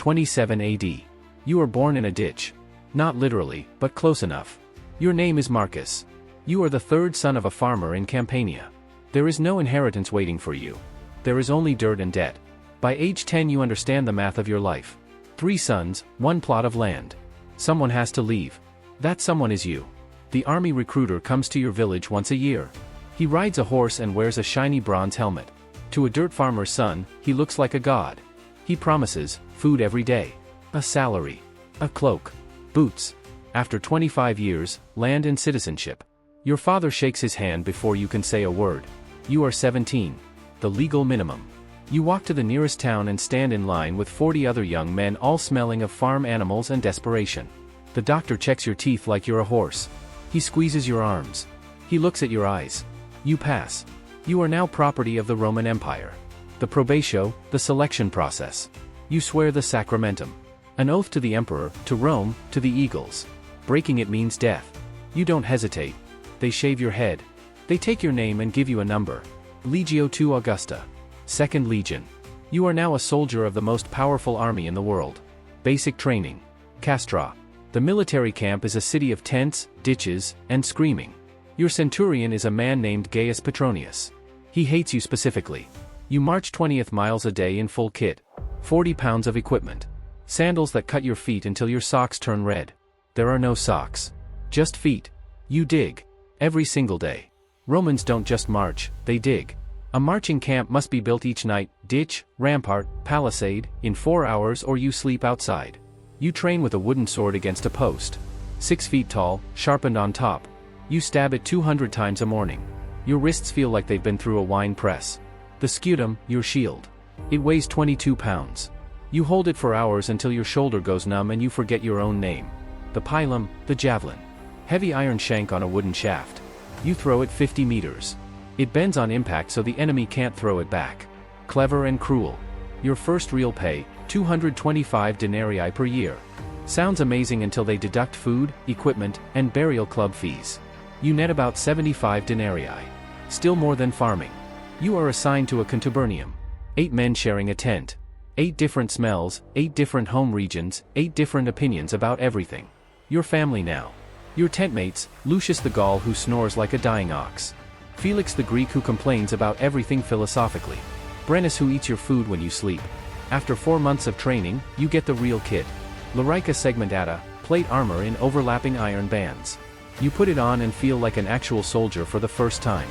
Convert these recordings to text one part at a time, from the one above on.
27 AD. You are born in a ditch. Not literally, but close enough. Your name is Marcus. You are the third son of a farmer in Campania. There is no inheritance waiting for you. There is only dirt and debt. By age 10 you understand the math of your life. 3 sons, 1 plot of land. Someone has to leave. That someone is you. The army recruiter comes to your village once a year. He rides a horse and wears a shiny bronze helmet. To a dirt farmer's son, he looks like a god. He promises food every day, a salary, a cloak, boots. After 25 years, land and citizenship. Your father shakes his hand before you can say a word. You are 17. The legal minimum. You walk to the nearest town and stand in line with 40 other young men all smelling of farm animals and desperation. The doctor checks your teeth like you're a horse. He squeezes your arms. He looks at your eyes. You pass. You are now property of the Roman Empire. The probatio, the selection process. You swear the sacramentum. An oath to the emperor, to Rome, to the eagles. Breaking it means death. You don't hesitate. They shave your head. They take your name and give you a number. Legio II Augusta. 2nd Legion. You are now a soldier of the most powerful army in the world. Basic training. Castra. The military camp is a city of tents, ditches, and screaming. Your centurion is a man named Gaius Petronius. He hates you specifically. You march 20th miles a day in full kit. 40 pounds of equipment. Sandals that cut your feet until your socks turn red. There are no socks. Just feet. You dig. Every single day. Romans don't just march, they dig. A marching camp must be built each night, ditch, rampart, palisade, in 4 hours or you sleep outside. You train with a wooden sword against a post. 6 feet tall, sharpened on top. You stab it 200 times a morning. Your wrists feel like they've been through a wine press. The scutum, your shield. It weighs 22 pounds. You hold it for hours until your shoulder goes numb and you forget your own name. The pilum, the javelin. Heavy iron shank on a wooden shaft. You throw it 50 meters. It bends on impact so the enemy can't throw it back. Clever and cruel. Your first real pay, 225 denarii per year. Sounds amazing until they deduct food, equipment, and burial club fees. You net about 75 denarii. Still more than farming. You are assigned to a contubernium. 8 men sharing a tent. 8 different smells, 8 different home regions, 8 different opinions about everything. Your family now. Your tentmates, Lucius the Gaul who snores like a dying ox. Felix the Greek who complains about everything philosophically. Brennus who eats your food when you sleep. After 4 months of training, you get the real kit. Larica segmentata, plate armor in overlapping iron bands. You put it on and feel like an actual soldier for the first time.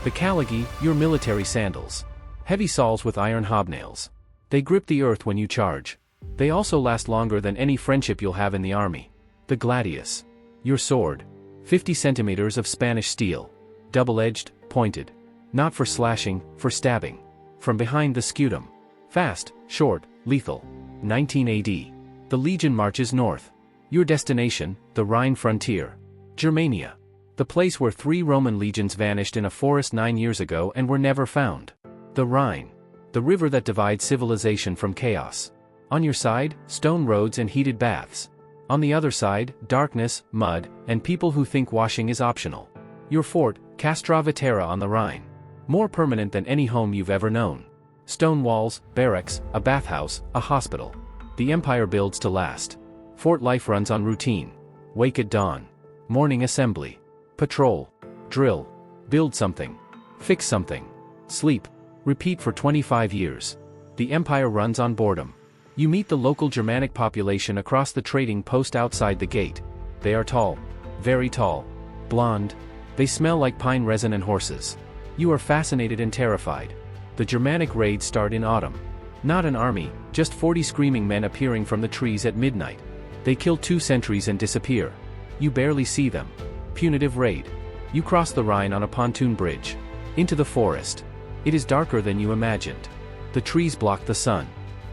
The calligi, your military sandals. Heavy soles with iron hobnails. They grip the earth when you charge. They also last longer than any friendship you'll have in the army. The gladius. Your sword. 50 centimeters of Spanish steel. Double-edged, pointed. Not for slashing, for stabbing. From behind the scutum. Fast, short, lethal. 19 AD. The legion marches north. Your destination, the Rhine frontier. Germania. The place where 3 Roman legions vanished in a forest 9 years ago and were never found. The Rhine. The river that divides civilization from chaos. On your side, stone roads and heated baths. On the other side, darkness, mud, and people who think washing is optional. Your fort, Castra Vetera on the Rhine. More permanent than any home you've ever known. Stone walls, barracks, a bathhouse, a hospital. The empire builds to last. Fort life runs on routine. Wake at dawn. Morning assembly. Patrol. Drill. Build something. Fix something. Sleep. Repeat for 25 years. The empire runs on boredom. You meet the local Germanic population across the trading post outside the gate. They are tall. Very tall. Blonde. They smell like pine resin and horses. You are fascinated and terrified. The Germanic raids start in autumn. Not an army, just 40 screaming men appearing from the trees at midnight. They kill 2 sentries and disappear. You barely see them. Punitive raid. You cross the Rhine on a pontoon bridge. Into the forest. It is darker than you imagined. The trees block the sun.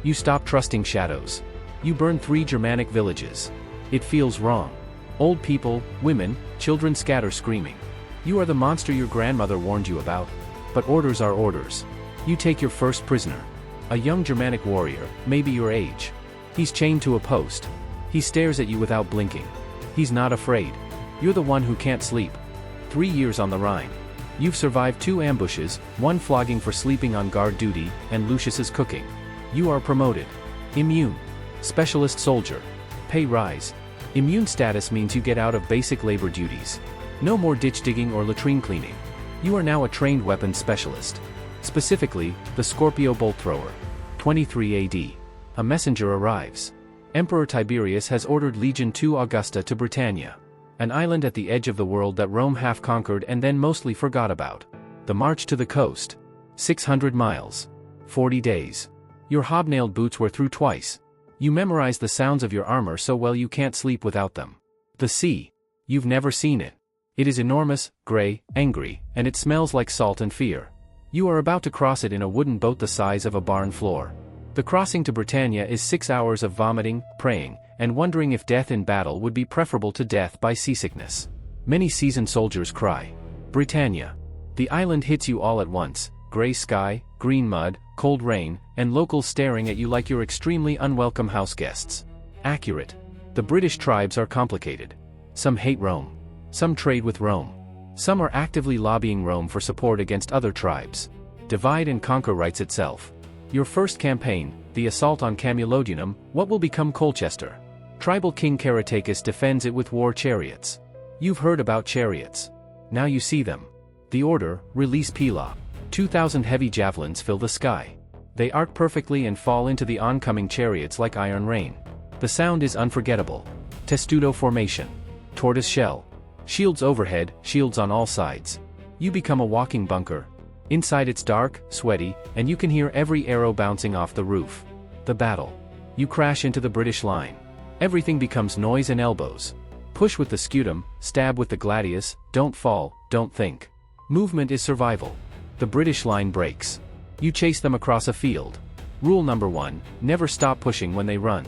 You stop trusting shadows. You burn 3 Germanic villages. It feels wrong. Old people, women, children scatter screaming. You are the monster your grandmother warned you about. But orders are orders. You take your first prisoner. A young Germanic warrior, maybe your age. He's chained to a post. He stares at you without blinking. He's not afraid. You're the one who can't sleep. 3 years on the Rhine. You've survived 2 ambushes, 1 flogging for sleeping on guard duty, and Lucius's cooking. You are promoted. Immune. Specialist soldier. Pay rise. Immune status means you get out of basic labor duties. No more ditch digging or latrine cleaning. You are now a trained weapons specialist. Specifically, the Scorpio bolt thrower. 23 AD. A messenger arrives. Emperor Tiberius has ordered Legion II Augusta to Britannia, an island at the edge of the world that Rome half-conquered and then mostly forgot about. The march to the coast. 600 miles. 40 days. Your hobnailed boots were through twice. You memorize the sounds of your armor so well you can't sleep without them. The sea. You've never seen it. It is enormous, gray, angry, and it smells like salt and fear. You are about to cross it in a wooden boat the size of a barn floor. The crossing to Britannia is 6 hours of vomiting, praying, and wondering if death in battle would be preferable to death by seasickness. Many seasoned soldiers cry. Britannia. The island hits you all at once: gray sky, green mud, cold rain, and locals staring at you like you're extremely unwelcome house guests. Accurate. The British tribes are complicated. Some hate Rome. Some trade with Rome. Some are actively lobbying Rome for support against other tribes. Divide and conquer writes itself. Your first campaign, the assault on Camulodunum, what will become Colchester? Tribal King Caratacus defends it with war chariots. You've heard about chariots. Now you see them. The order, release Pila. 2,000 heavy javelins fill the sky. They arc perfectly and fall into the oncoming chariots like iron rain. The sound is unforgettable. Testudo formation. Tortoise shell. Shields overhead, shields on all sides. You become a walking bunker. Inside it's dark, sweaty, and you can hear every arrow bouncing off the roof. The battle. You crash into the British line. Everything becomes noise and elbows. Push with the scutum, stab with the gladius, don't fall, don't think. Movement is survival. The British line breaks. You chase them across a field. Rule number 1, never stop pushing when they run.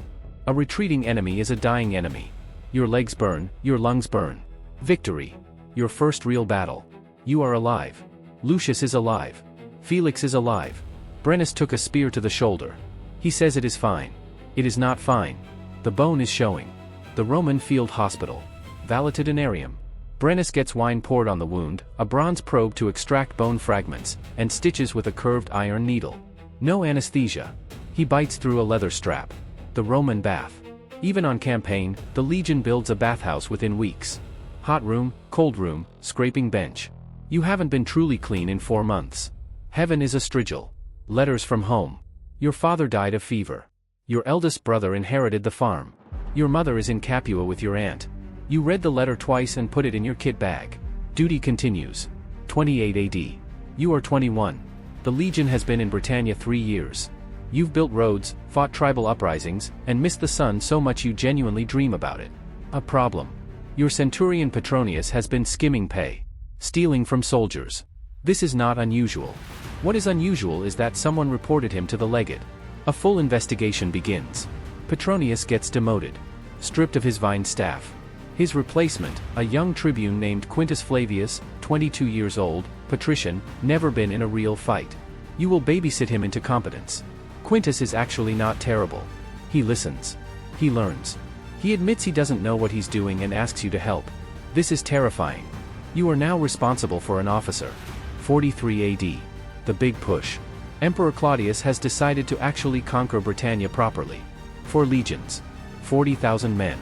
A retreating enemy is a dying enemy. Your legs burn, your lungs burn. Victory. Your first real battle. You are alive. Lucius is alive. Felix is alive. Brennus took a spear to the shoulder. He says it is fine. It is not fine. The bone is showing. The Roman field hospital. Valetudinarium. Brennus gets wine poured on the wound, a bronze probe to extract bone fragments, and stitches with a curved iron needle. No anesthesia. He bites through a leather strap. The Roman bath. Even on campaign, the legion builds a bathhouse within weeks. Hot room, cold room, scraping bench. You haven't been truly clean in 4 months. Heaven is a strigil. Letters from home. Your father died of fever. Your eldest brother inherited the farm. Your mother is in Capua with your aunt. You read the letter twice and put it in your kit bag. Duty continues. 28 AD. You are 21. The Legion has been in Britannia 3 years. You've built roads, fought tribal uprisings, and missed the sun so much you genuinely dream about it. A problem. Your centurion Petronius has been skimming pay. Stealing from soldiers. This is not unusual. What is unusual is that someone reported him to the legate. A full investigation begins. Petronius gets demoted. Stripped of his vine staff. His replacement, a young tribune named Quintus Flavius, 22 years old, patrician, never been in a real fight. You will babysit him into competence. Quintus is actually not terrible. He listens. He learns. He admits he doesn't know what he's doing and asks you to help. This is terrifying. You are now responsible for an officer. 43 AD. The big push. Emperor Claudius has decided to actually conquer Britannia properly. 4 legions. 40,000 men.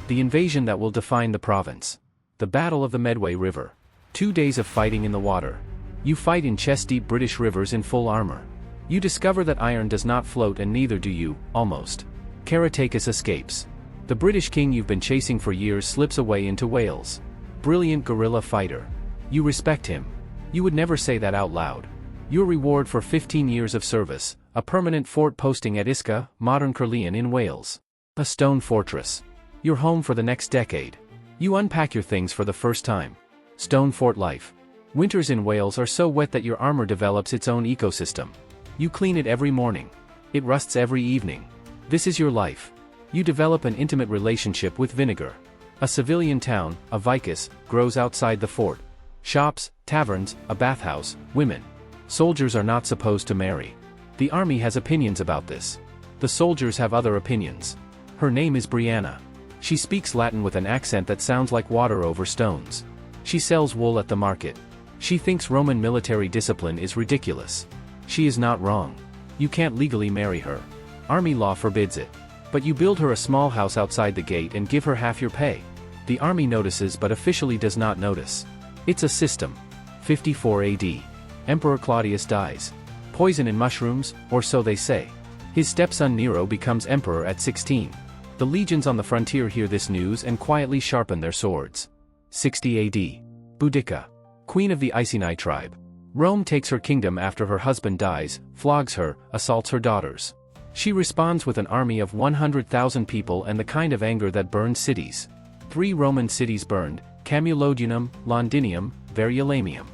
The invasion that will define the province. The Battle of the Medway River. 2 days of fighting in the water. You fight in chest-deep British rivers in full armor. You discover that iron does not float and neither do you, almost. Caratacus escapes. The British king you've been chasing for years slips away into Wales. Brilliant guerrilla fighter. You respect him. You would never say that out loud. Your reward for 15 years of service, a permanent fort posting at Isca, modern Caerleon in Wales. A stone fortress. Your home for the next decade. You unpack your things for the first time. Stone fort life. Winters in Wales are so wet that your armor develops its own ecosystem. You clean it every morning. It rusts every evening. This is your life. You develop an intimate relationship with vinegar. A civilian town, a vicus, grows outside the fort. Shops, taverns, a bathhouse, women. Soldiers are not supposed to marry. The army has opinions about this. The soldiers have other opinions. Her name is Brianna. She speaks Latin with an accent that sounds like water over stones. She sells wool at the market. She thinks Roman military discipline is ridiculous. She is not wrong. You can't legally marry her. Army law forbids it. But you build her a small house outside the gate and give her half your pay. The army notices but officially does not notice. It's a system. 54 AD. Emperor Claudius dies. Poison in mushrooms, or so they say. His stepson Nero becomes emperor at 16. The legions on the frontier hear this news and quietly sharpen their swords. 60 AD. Boudica. Queen of the Iceni tribe. Rome takes her kingdom after her husband dies, flogs her, assaults her daughters. She responds with an army of 100,000 people and the kind of anger that burns cities. 3 Roman cities burned: Camulodunum, Londinium, Verulamium.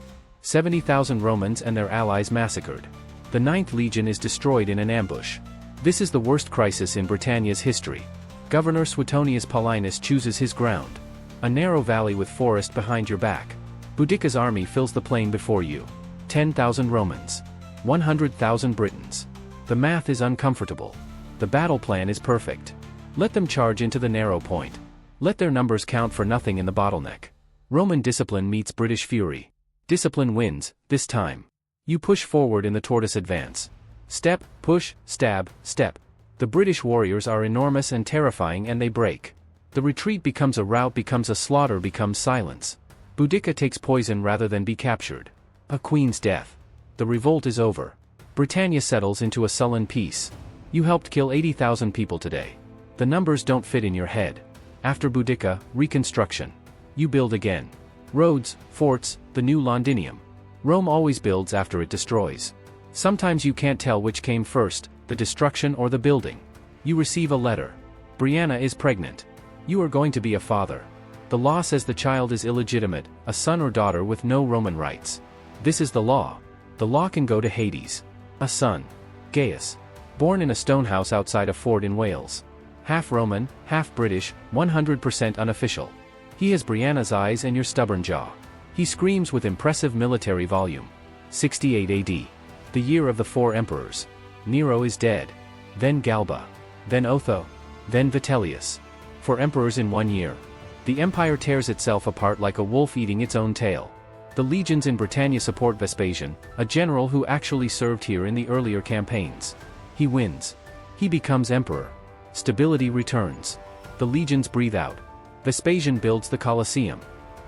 70,000 Romans and their allies massacred. The 9th Legion is destroyed in an ambush. This is the worst crisis in Britannia's history. Governor Suetonius Paulinus chooses his ground. A narrow valley with forest behind your back. Boudica's army fills the plain before you. 10,000 Romans. 100,000 Britons. The math is uncomfortable. The battle plan is perfect. Let them charge into the narrow point. Let their numbers count for nothing in the bottleneck. Roman discipline meets British fury. Discipline wins, this time. You push forward in the tortoise advance. Step, push, stab, step. The British warriors are enormous and terrifying and they break. The retreat becomes a rout, becomes a slaughter, becomes silence. Boudica takes poison rather than be captured. A queen's death. The revolt is over. Britannia settles into a sullen peace. You helped kill 80,000 people today. The numbers don't fit in your head. After Boudica, reconstruction. You build again. Roads, forts, the new Londinium. Rome always builds after it destroys. Sometimes you can't tell which came first, the destruction or the building. You receive a letter. Brianna is pregnant. You are going to be a father. The law says the child is illegitimate, a son or daughter with no Roman rights. This is the law. The law can go to Hades. A son. Gaius. Born in a stone house outside a fort in Wales. Half Roman, half British, 100% unofficial. He has Brianna's eyes and your stubborn jaw. He screams with impressive military volume. 68 AD. The year of the 4 emperors. Nero is dead. Then Galba. Then Otho. Then Vitellius. 4 emperors in 1 year. The empire tears itself apart like a wolf eating its own tail. The legions in Britannia support Vespasian, a general who actually served here in the earlier campaigns. He wins. He becomes emperor. Stability returns. The legions breathe out. Vespasian builds the Colosseum.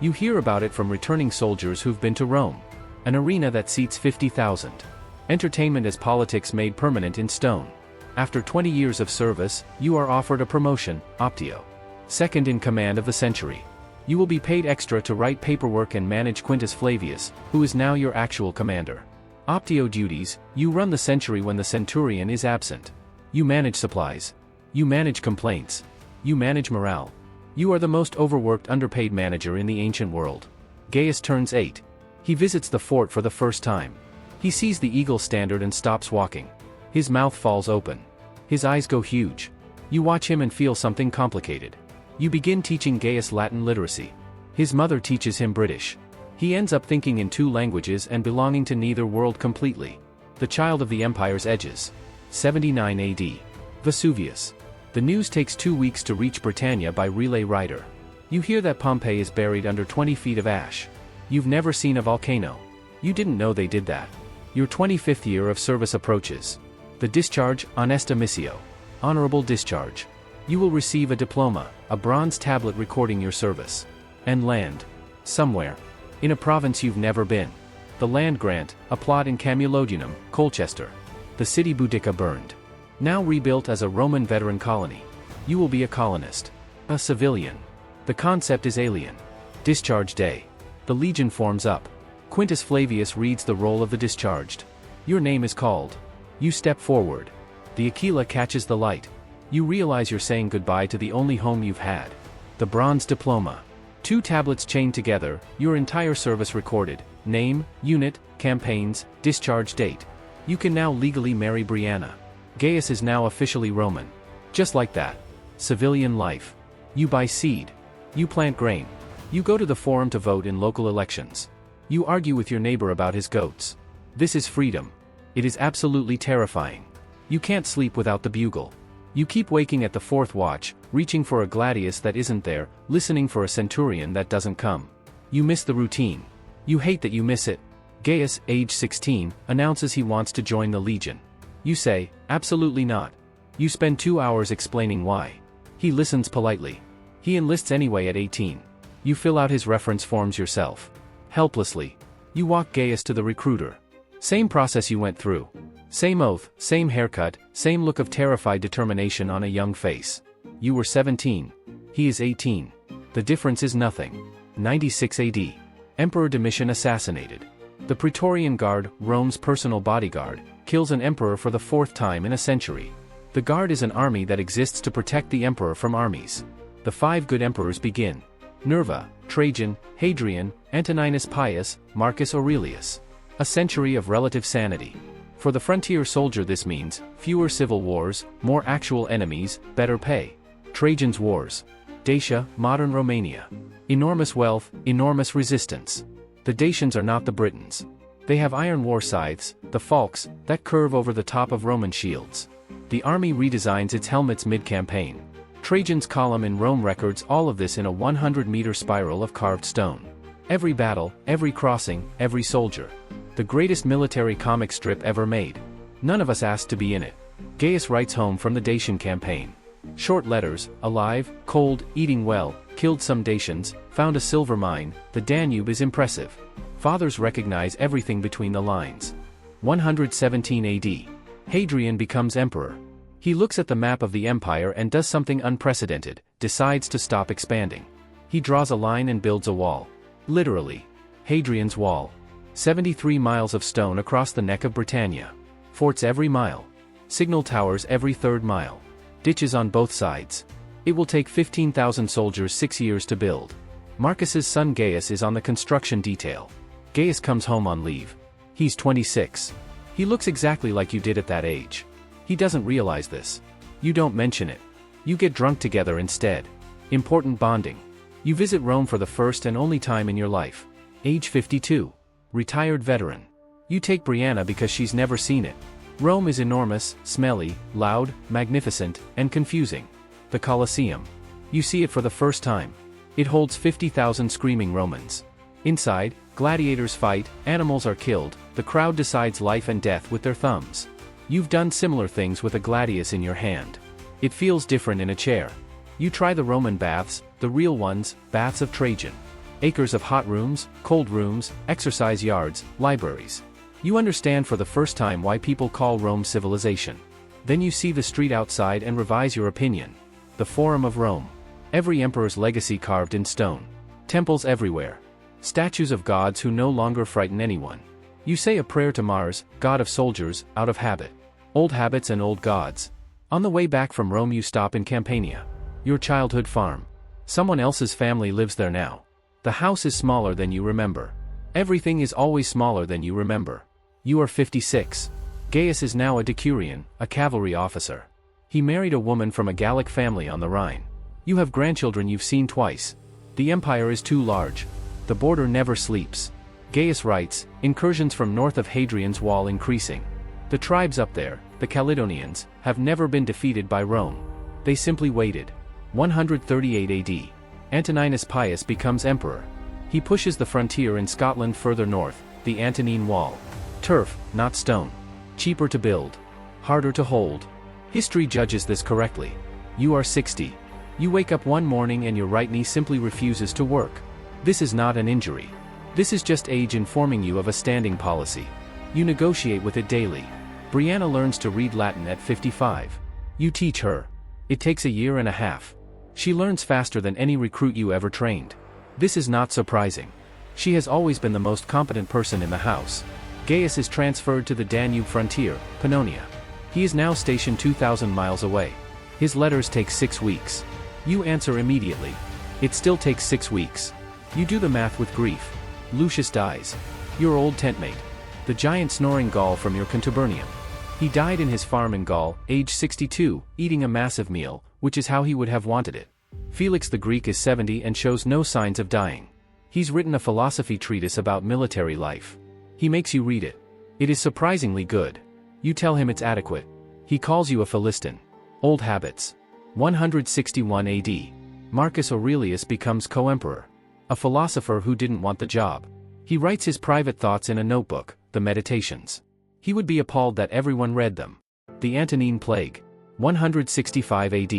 You hear about it from returning soldiers who've been to Rome. An arena that seats 50,000. Entertainment as politics made permanent in stone. After 20 years of service, you are offered a promotion, Optio. Second in command of the century. You will be paid extra to write paperwork and manage Quintus Flavius, who is now your actual commander. Optio duties: you run the century when the centurion is absent. You manage supplies. You manage complaints. You manage morale. You are the most overworked, underpaid manager in the ancient world. Gaius turns 8. He visits the fort for the first time. He sees the eagle standard and stops walking. His mouth falls open. His eyes go huge. You watch him and feel something complicated. You begin teaching Gaius Latin literacy. His mother teaches him British. He ends up thinking in 2 languages and belonging to neither world completely. The child of the empire's edges. 79 AD. Vesuvius. The news takes 2 weeks to reach Britannia by relay rider. You hear that Pompeii is buried under 20 feet of ash. You've never seen a volcano. You didn't know they did that. Your 25th year of service approaches. The discharge, Honesta Missio. Honorable discharge. You will receive a diploma, a bronze tablet recording your service. And land. Somewhere. In a province you've never been. The land grant, a plot in Camulodunum, Colchester. The city Boudica burned. Now rebuilt as a Roman veteran colony. You will be a colonist. A civilian. The concept is alien. Discharge day. The legion forms up. Quintus Flavius reads the roll of the discharged. Your name is called. You step forward. The Aquila catches the light. You realize you're saying goodbye to the only home you've had. The bronze diploma. 2 tablets chained together, your entire service recorded, name, unit, campaigns, discharge date. You can now legally marry Brianna. Gaius is now officially Roman. Just like that. Civilian life. You buy seed. You plant grain. You go to the forum to vote in local elections. You argue with your neighbor about his goats. This is freedom. It is absolutely terrifying. You can't sleep without the bugle. You keep waking at the 4th watch, reaching for a gladius that isn't there, listening for a centurion that doesn't come. You miss the routine. You hate that you miss it. Gaius, age 16, announces he wants to join the legion. You say, absolutely not. You spend 2 hours explaining why. He listens politely. He enlists anyway at 18. You fill out his reference forms yourself. Helplessly. You walk Gaius to the recruiter. Same process you went through. Same oath, same haircut, same look of terrified determination on a young face. You were 17. He is 18. The difference is nothing. 96 AD. Emperor Domitian assassinated. The Praetorian Guard, Rome's personal bodyguard, kills an emperor for the 4th time in a century. The Guard is an army that exists to protect the emperor from armies. The 5 good emperors begin. Nerva, Trajan, Hadrian, Antoninus Pius, Marcus Aurelius. A century of relative sanity. For the frontier soldier this means, fewer civil wars, more actual enemies, better pay. Trajan's wars. Dacia, modern Romania. Enormous wealth, enormous resistance. The Dacians are not the Britons. They have iron war scythes, the falx, that curve over the top of Roman shields. The army redesigns its helmets mid-campaign. Trajan's column in Rome records all of this in a 100-meter spiral of carved stone. Every battle, every crossing, every soldier. The greatest military comic strip ever made. None of us asked to be in it. Gaius writes home from the Dacian campaign. Short letters: alive, cold, eating well, killed some Dacians, found a silver mine, the Danube is impressive. Fathers recognize everything between the lines. 117 AD. Hadrian becomes emperor. He looks at the map of the empire and does something unprecedented, decides to stop expanding. He draws a line and builds a wall. Literally. Hadrian's Wall. 73 miles of stone across the neck of Britannia. Forts every mile. Signal towers every 3rd mile. Ditches on both sides. It will take 15,000 soldiers 6 years to build. Marcus's son Gaius is on the construction detail. Gaius comes home on leave. He's 26. He looks exactly like you did at that age. He doesn't realize this. You don't mention it. You get drunk together instead. Important bonding. You visit Rome for the first and only time in your life. Age 52. Retired veteran. You take Brianna because she's never seen it. Rome is enormous, smelly, loud, magnificent, and confusing. The Colosseum. You see it for the first time. It holds 50,000 screaming Romans. Inside, gladiators fight, animals are killed, the crowd decides life and death with their thumbs. You've done similar things with a gladius in your hand. It feels different in a chair. You try the Roman baths, the real ones, baths of Trajan. Acres of hot rooms, cold rooms, exercise yards, libraries. You understand for the first time why people call Rome civilization. Then you see the street outside and revise your opinion. The Forum of Rome. Every emperor's legacy carved in stone. Temples everywhere. Statues of gods who no longer frighten anyone. You say a prayer to Mars, god of soldiers, out of habit. Old habits and old gods. On the way back from Rome you stop in Campania. Your childhood farm. Someone else's family lives there now. The house is smaller than you remember. Everything is always smaller than you remember. You are 56. Gaius is now a decurion, a cavalry officer. He married a woman from a Gallic family on the Rhine. You have grandchildren you've seen twice. The empire is too large. The border never sleeps. Gaius writes, incursions from north of Hadrian's Wall increasing. The tribes up there, the Caledonians, have never been defeated by Rome. They simply waited. 138 AD. Antoninus Pius becomes emperor. He pushes the frontier in Scotland further north, the Antonine Wall. Turf, not stone. Cheaper to build. Harder to hold. History judges this correctly. You are 60. You wake up one morning and your right knee simply refuses to work. This is not an injury. This is just age informing you of a standing policy. You negotiate with it daily. Brianna learns to read Latin at 55. You teach her. It takes a year and a half. She learns faster than any recruit you ever trained. This is not surprising. She has always been the most competent person in the house. Gaius is transferred to the Danube frontier, Pannonia. He is now stationed 2,000 miles away. His letters take 6 weeks. You answer immediately. It still takes 6 weeks. You do the math with grief. Lucius dies. Your old tentmate. The giant snoring Gaul from your contubernium. He died in his farm in Gaul, age 62, eating a massive meal, which is how he would have wanted it. Felix the Greek is 70 and shows no signs of dying. He's written a philosophy treatise about military life. He makes you read it. It is surprisingly good. You tell him it's adequate. He calls you a Philistin. Old habits. 161 AD. Marcus Aurelius becomes co-emperor. A philosopher who didn't want the job. He writes his private thoughts in a notebook, the Meditations. He would be appalled that everyone read them. The Antonine Plague. 165 AD.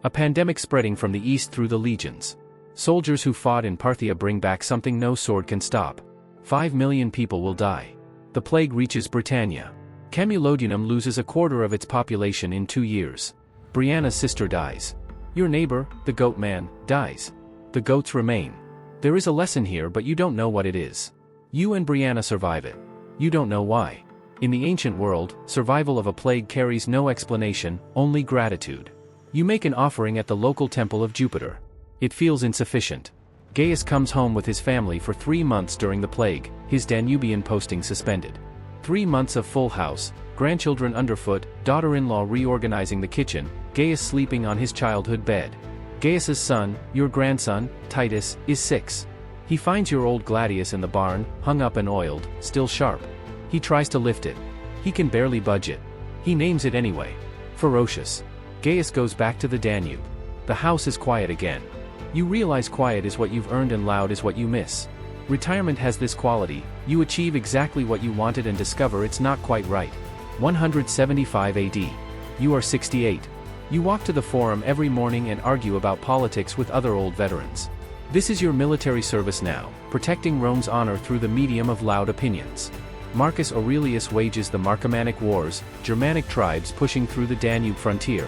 A pandemic spreading from the east through the legions. Soldiers who fought in Parthia bring back something no sword can stop. 5 million people will die. The plague reaches Britannia. Camulodunum loses a quarter of its population in 2 years. Brianna's sister dies. Your neighbor, the goat man, dies. The goats remain. There is a lesson here, but you don't know what it is. You and Brianna survive it. You don't know why. In the ancient world, survival of a plague carries no explanation, only gratitude. You make an offering at the local temple of Jupiter. It feels insufficient. Gaius comes home with his family for 3 months during the plague, his Danubian posting suspended. 3 months of full house, grandchildren underfoot, daughter-in-law reorganizing the kitchen, Gaius sleeping on his childhood bed. Gaius's son, your grandson, Titus, is 6. He finds your old gladius in the barn, hung up and oiled, still sharp. He tries to lift it. He can barely budge it. He names it anyway. Ferocious. Gaius goes back to the Danube. The house is quiet again. You realize quiet is what you've earned and loud is what you miss. Retirement has this quality: you achieve exactly what you wanted and discover it's not quite right. 175 AD. You are 68. You walk to the forum every morning and argue about politics with other old veterans. This is your military service now, protecting Rome's honor through the medium of loud opinions. Marcus Aurelius wages the Marcomannic Wars, Germanic tribes pushing through the Danube frontier.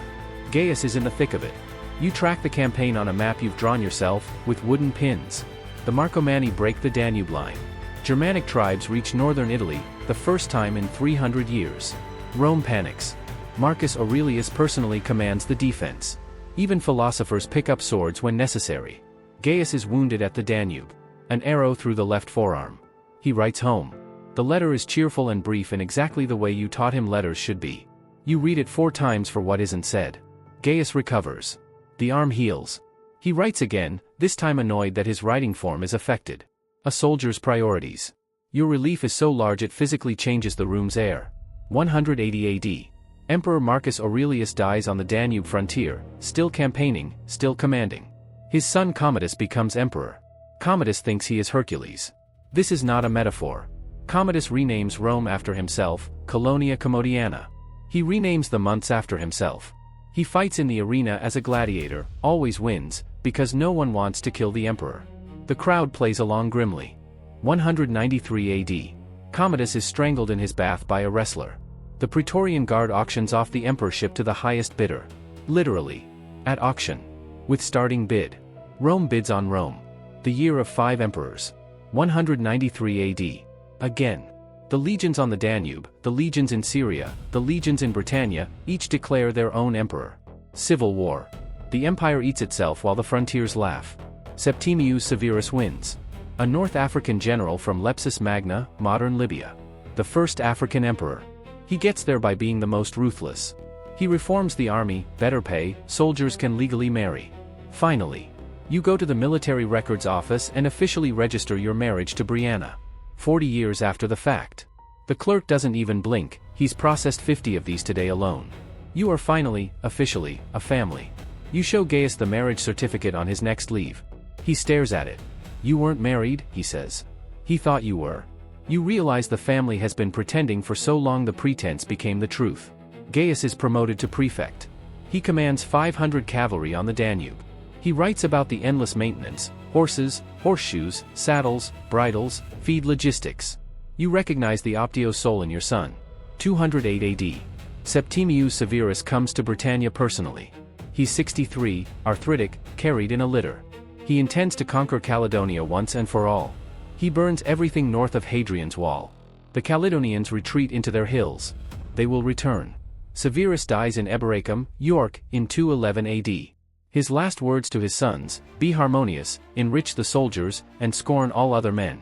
Gaius is in the thick of it. You track the campaign on a map you've drawn yourself, with wooden pins. The Marcomanni break the Danube line. Germanic tribes reach northern Italy, the first time in 300 years. Rome panics. Marcus Aurelius personally commands the defense. Even philosophers pick up swords when necessary. Gaius is wounded at the Danube. An arrow through the left forearm. He writes home. The letter is cheerful and brief in exactly the way you taught him letters should be. You read it 4 times for what isn't said. Gaius recovers. The arm heals. He writes again, this time annoyed that his writing form is affected. A soldier's priorities. Your relief is so large it physically changes the room's air. 180 AD. Emperor Marcus Aurelius dies on the Danube frontier, still campaigning, still commanding. His son Commodus becomes emperor. Commodus thinks he is Hercules. This is not a metaphor. Commodus renames Rome after himself, Colonia Commodiana. He renames the months after himself. He fights in the arena as a gladiator, always wins, because no one wants to kill the emperor. The crowd plays along grimly. 193 AD. Commodus is strangled in his bath by a wrestler. The Praetorian Guard auctions off the emperorship to the highest bidder. Literally. At auction. With starting bid. Rome bids on Rome. The year of 5 emperors. 193 AD. Again. The legions on the Danube, the legions in Syria, the legions in Britannia, each declare their own emperor. Civil war. The empire eats itself while the frontiers laugh. Septimius Severus wins. A North African general from Lepsus Magna, modern Libya. The first African emperor. He gets there by being the most ruthless. He reforms the army, better pay, soldiers can legally marry. Finally. You go to the military records office and officially register your marriage to Brianna. 40 years after the fact. The clerk doesn't even blink, he's processed 50 of these today alone. You are finally, officially, a family. You show Gaius the marriage certificate on his next leave. He stares at it. You weren't married, he says. He thought you were. You realize the family has been pretending for so long the pretense became the truth. Gaius is promoted to prefect. He commands 500 cavalry on the Danube. He writes about the endless maintenance, horses, horseshoes, saddles, bridles, feed logistics. You recognize the optio soul in your son. 208 AD. Septimius Severus comes to Britannia personally. He's 63, arthritic, carried in a litter. He intends to conquer Caledonia once and for all. He burns everything north of Hadrian's Wall. The Caledonians retreat into their hills. They will return. Severus dies in Eboracum, York, in 211 AD. His last words to his sons, be harmonious, enrich the soldiers, and scorn all other men.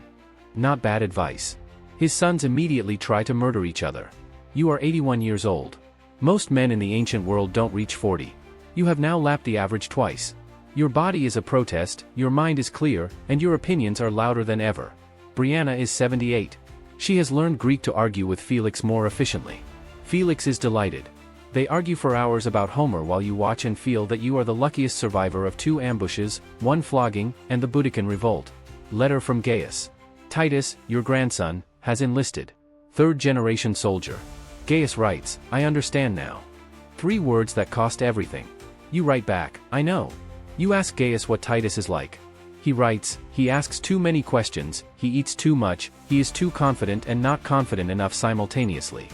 Not bad advice. His sons immediately try to murder each other. You are 81 years old. Most men in the ancient world don't reach 40. You have now lapped the average twice. Your body is a protest, your mind is clear, and your opinions are louder than ever. Brianna is 78. She has learned Greek to argue with Felix more efficiently. Felix is delighted. They argue for hours about Homer while you watch and feel that you are the luckiest survivor of 2 ambushes, 1 flogging, and the Boudiccan revolt. Letter from Gaius. Titus, your grandson, has enlisted. 3rd-generation soldier. Gaius writes, I understand now. 3 words that cost everything. You write back, I know. You ask Gaius what Titus is like. He writes, he asks too many questions, he eats too much, he is too confident and not confident enough simultaneously.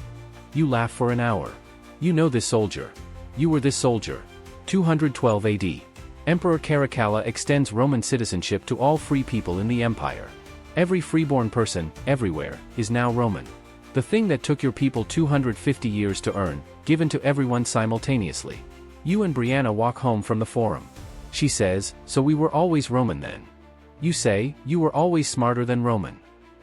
You laugh for an hour. You know this soldier. You were this soldier. 212 AD. Emperor Caracalla extends Roman citizenship to all free people in the empire. Every freeborn person, everywhere, is now Roman. The thing that took your people 250 years to earn, given to everyone simultaneously. You and Brianna walk home from the forum. She says, so we were always Roman then. You say, you were always smarter than Roman.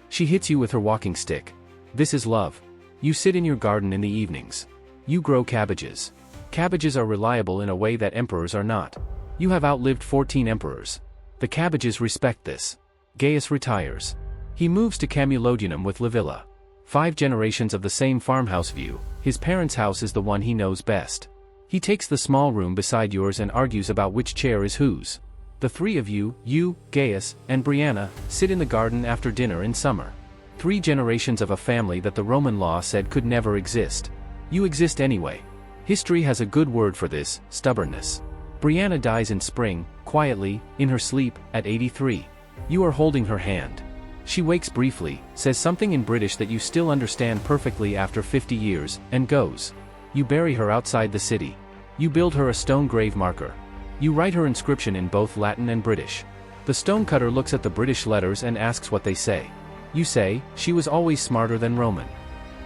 She hits you with her walking stick. This is love. You sit in your garden in the evenings. You grow cabbages. Cabbages are reliable in a way that emperors are not. You have outlived 14 emperors. The cabbages respect this. Gaius retires. He moves to Camulodunum with Livilla. 5 generations of the same farmhouse view, his parents' house is the one he knows best. He takes the small room beside yours and argues about which chair is whose. The 3 of you, Gaius, and Brianna, sit in the garden after dinner in summer. 3 generations of a family that the Roman law said could never exist. You exist anyway. History has a good word for this, stubbornness. Brianna dies in spring, quietly, in her sleep, at 83. You are holding her hand. She wakes briefly, says something in British that you still understand perfectly after 50 years, and goes. You bury her outside the city. You build her a stone grave marker. You write her inscription in both Latin and British. The stonecutter looks at the British letters and asks what they say. You say, she was always smarter than Roman.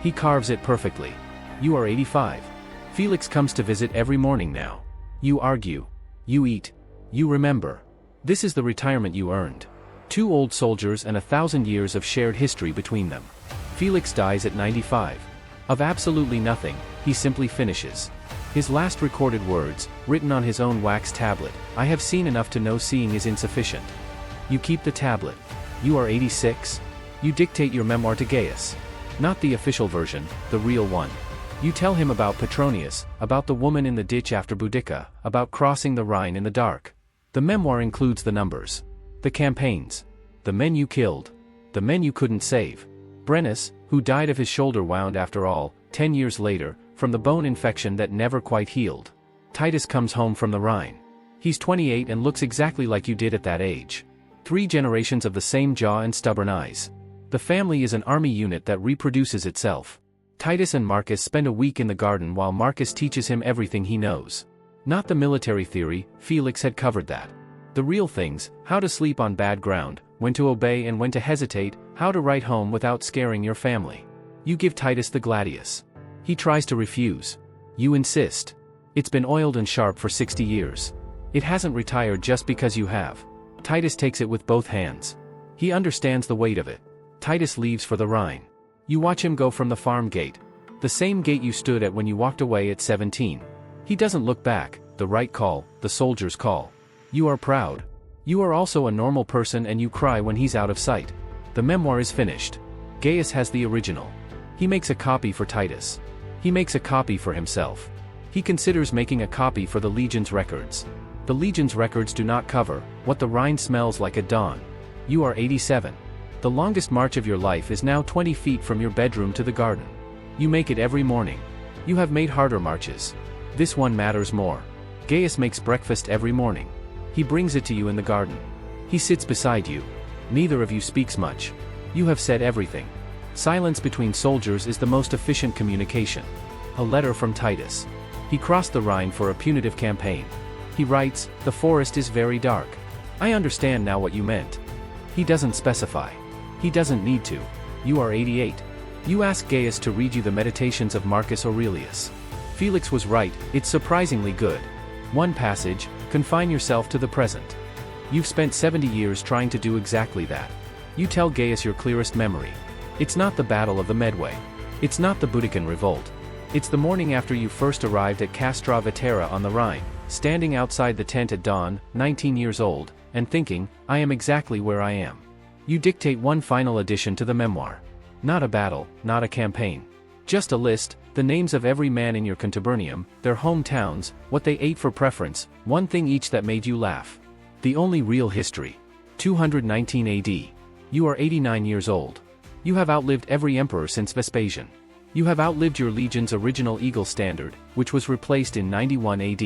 He carves it perfectly. You are 85. Felix comes to visit every morning now. You argue. You eat. You remember. This is the retirement you earned. 2 old soldiers and 1,000 years of shared history between them. Felix dies at 95. Of absolutely nothing, he simply finishes. His last recorded words, written on his own wax tablet, I have seen enough to know seeing is insufficient. You keep the tablet. You are 86. You dictate your memoir to Gaius. Not the official version, the real one. You tell him about Petronius, about the woman in the ditch after Boudica, about crossing the Rhine in the dark. The memoir includes the numbers. The campaigns. The men you killed. The men you couldn't save. Brennus, who died of his shoulder wound after all, 10 years later, from the bone infection that never quite healed. Titus comes home from the Rhine. He's 28 and looks exactly like you did at that age. 3 generations of the same jaw and stubborn eyes. The family is an army unit that reproduces itself. Titus and Marcus spend a week in the garden while Marcus teaches him everything he knows. Not the military theory, Felix had covered that. The real things, how to sleep on bad ground, when to obey and when to hesitate, how to write home without scaring your family. You give Titus the gladius. He tries to refuse. You insist. It's been oiled and sharp for 60 years. It hasn't retired just because you have. Titus takes it with both hands. He understands the weight of it. Titus leaves for the Rhine. You watch him go from the farm gate. The same gate you stood at when you walked away at 17. He doesn't look back, the right call, the soldier's call. You are proud. You are also a normal person and you cry when he's out of sight. The memoir is finished. Gaius has the original. He makes a copy for Titus. He makes a copy for himself. He considers making a copy for the Legion's records. The Legion's records do not cover what the Rhine smells like at dawn. You are 87. The longest march of your life is now 20 feet from your bedroom to the garden. You make it every morning. You have made harder marches. This one matters more. Gaius makes breakfast every morning. He brings it to you in the garden. He sits beside you. Neither of you speaks much. You have said everything. Silence between soldiers is the most efficient communication. A letter from Titus. He crossed the Rhine for a punitive campaign. He writes, the forest is very dark. I understand now what you meant. He doesn't specify. He doesn't need to. You are 88. You ask Gaius to read you the Meditations of Marcus Aurelius. Felix was right, it's surprisingly good. One passage, confine yourself to the present. You've spent 70 years trying to do exactly that. You tell Gaius your clearest memory. It's not the Battle of the Medway. It's not the Boudican Revolt. It's the morning after you first arrived at Castra Vetera on the Rhine, standing outside the tent at dawn, 19 years old, and thinking, I am exactly where I am. You dictate one final addition to the memoir. Not a battle, not a campaign. Just a list, the names of every man in your contubernium, their hometowns, what they ate for preference, one thing each that made you laugh. The only real history. 219 AD. You are 89 years old. You have outlived every emperor since Vespasian. You have outlived your legion's original eagle standard, which was replaced in 91 AD.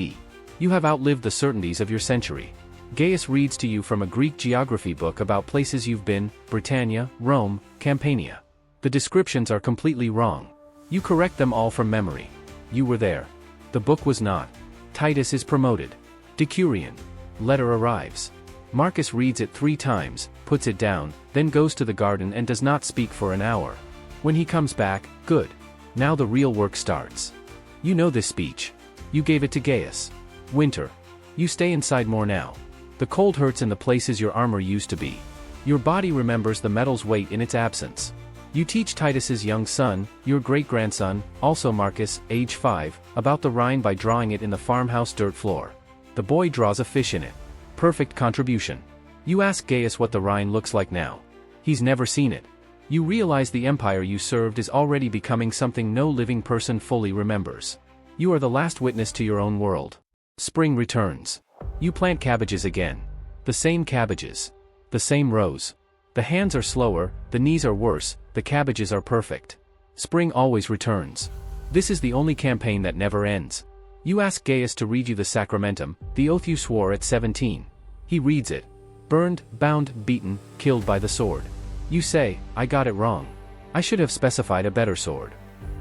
You have outlived the certainties of your century. Gaius reads to you from a Greek geography book about places you've been: Britannia, Rome, Campania. The descriptions are completely wrong. You correct them all from memory. You were there. The book was not. Titus is promoted. Decurion. Letter arrives. Marcus reads it 3 times, puts it down, then goes to the garden and does not speak for an hour. When he comes back, good. Now the real work starts. You know this speech. You gave it to Gaius. Winter. You stay inside more now. The cold hurts in the places your armor used to be. Your body remembers the metal's weight in its absence. You teach Titus's young son, your great-grandson, also Marcus, age 5, about the Rhine by drawing it in the farmhouse dirt floor. The boy draws a fish in it. Perfect contribution. You ask Gaius what the Rhine looks like now. He's never seen it. You realize the empire you served is already becoming something no living person fully remembers. You are the last witness to your own world. Spring returns. You plant cabbages again. The same cabbages. The same rows. The hands are slower, the knees are worse, the cabbages are perfect. Spring always returns. This is the only campaign that never ends. You ask Gaius to read you the sacramentum, the oath you swore at 17. He reads it. Burned, bound, beaten, killed by the sword. You say, I got it wrong. I should have specified a better sword.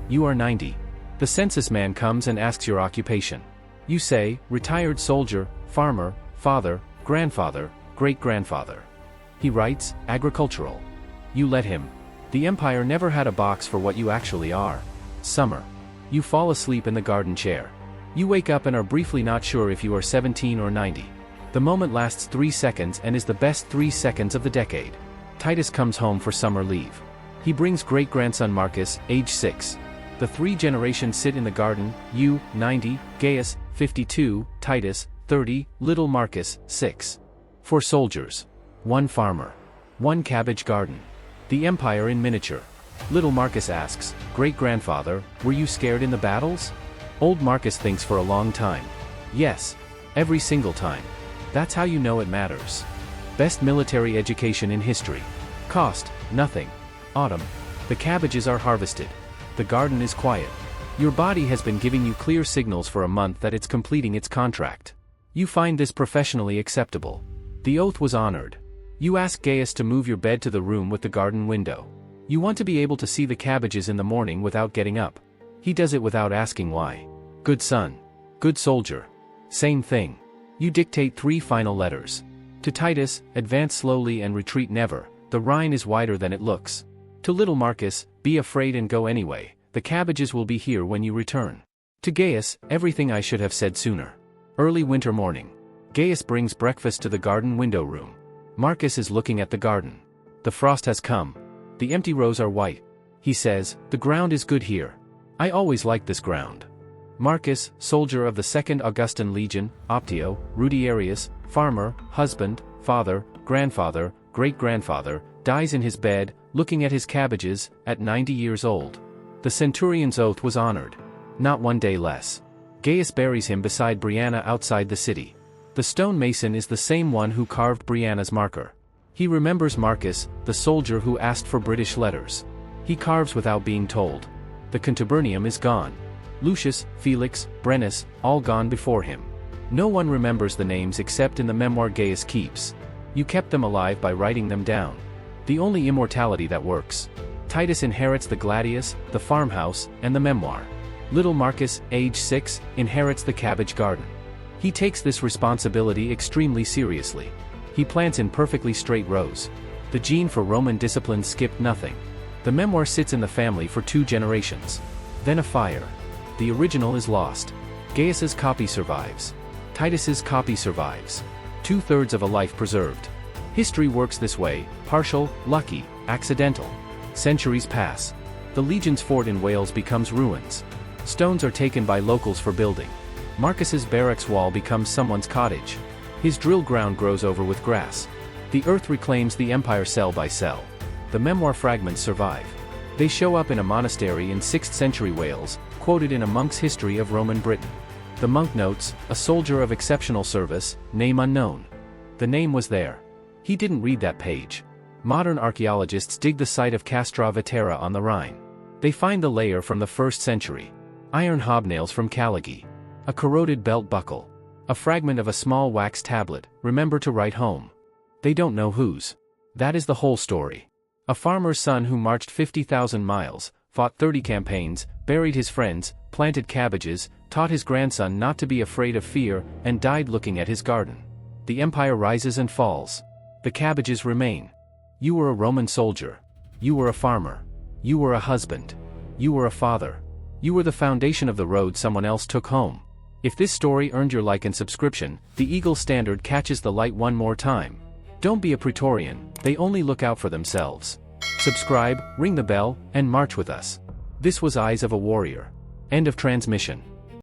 You are 90. The census man comes and asks your occupation. You say, retired soldier, farmer, father, grandfather, great-grandfather. He writes, agricultural. You let him. The empire never had a box for what you actually are. Summer. You fall asleep in the garden chair. You wake up and are briefly not sure if you are 17 or 90. The moment lasts 3 seconds and is the best 3 seconds of the decade. Titus comes home for summer leave. He brings great-grandson Marcus, age 6. The 3 generations sit in the garden, you, 90, Gaius, 52, Titus, 30, little Marcus, 6. 4 soldiers. 1 farmer. 1 cabbage garden. The empire in miniature. Little Marcus asks, great-grandfather, were you scared in the battles? Old Marcus thinks for a long time. Yes. Every single time. That's how you know it matters. Best military education in history. Cost, nothing. Autumn. The cabbages are harvested. The garden is quiet. Your body has been giving you clear signals for a month that it's completing its contract. You find this professionally acceptable. The oath was honored. You ask Gaius to move your bed to the room with the garden window. You want to be able to see the cabbages in the morning without getting up. He does it without asking why. Good son. Good soldier. Same thing. You dictate 3 final letters. To Titus, advance slowly and retreat never, the Rhine is wider than it looks. To little Marcus, be afraid and go anyway, the cabbages will be here when you return. To Gaius, everything I should have said sooner. Early winter morning. Gaius brings breakfast to the garden window room. Marcus is looking at the garden. The frost has come. The empty rows are white. He says, the ground is good here. I always liked this ground. Marcus, soldier of the 2nd Augustan Legion, Optio, Rudiarius, farmer, husband, father, grandfather, great-grandfather, dies in his bed, looking at his cabbages, at 90 years old. The centurion's oath was honored. Not 1 day less. Gaius buries him beside Brianna outside the city. The stonemason is the same one who carved Brianna's marker. He remembers Marcus, the soldier who asked for British letters. He carves without being told. The contubernium is gone. Lucius, Felix, Brennus, all gone before him. No one remembers the names except in the memoir Gaius keeps. You kept them alive by writing them down. The only immortality that works. Titus inherits the gladius, the farmhouse, and the memoir. Little Marcus, age 6, inherits the cabbage garden. He takes this responsibility extremely seriously. He plants in perfectly straight rows. The gene for Roman discipline skipped nothing. The memoir sits in the family for 2 generations. Then a fire. The original is lost. Gaius's copy survives. Titus's copy survives. 2/3 of a life preserved. History works this way, partial, lucky, accidental. Centuries pass. The legion's fort in Wales becomes ruins. Stones are taken by locals for building. Marcus's barracks wall becomes someone's cottage. His drill ground grows over with grass. The earth reclaims the empire cell by cell. The memoir fragments survive. They show up in a monastery in 6th century Wales, quoted in a monk's history of Roman Britain. The monk notes, a soldier of exceptional service, name unknown. The name was there. He didn't read that page. Modern archaeologists dig the site of Castra Vetera on the Rhine. They find the layer from the 1st century. Iron hobnails from Calighi. A corroded belt buckle. A fragment of a small wax tablet, remember to write home. They don't know whose. That is the whole story. A farmer's son who marched 50,000 miles, fought 30 campaigns, buried his friends, planted cabbages, taught his grandson not to be afraid of fear, and died looking at his garden. The empire rises and falls. The cabbages remain. You were a Roman soldier. You were a farmer. You were a husband. You were a father. You were the foundation of the road someone else took home. If this story earned your like and subscription, the Eagle Standard catches the light one more time. Don't be a Praetorian, they only look out for themselves. Subscribe, ring the bell, and march with us. This was Eyes of a Warrior. End of transmission.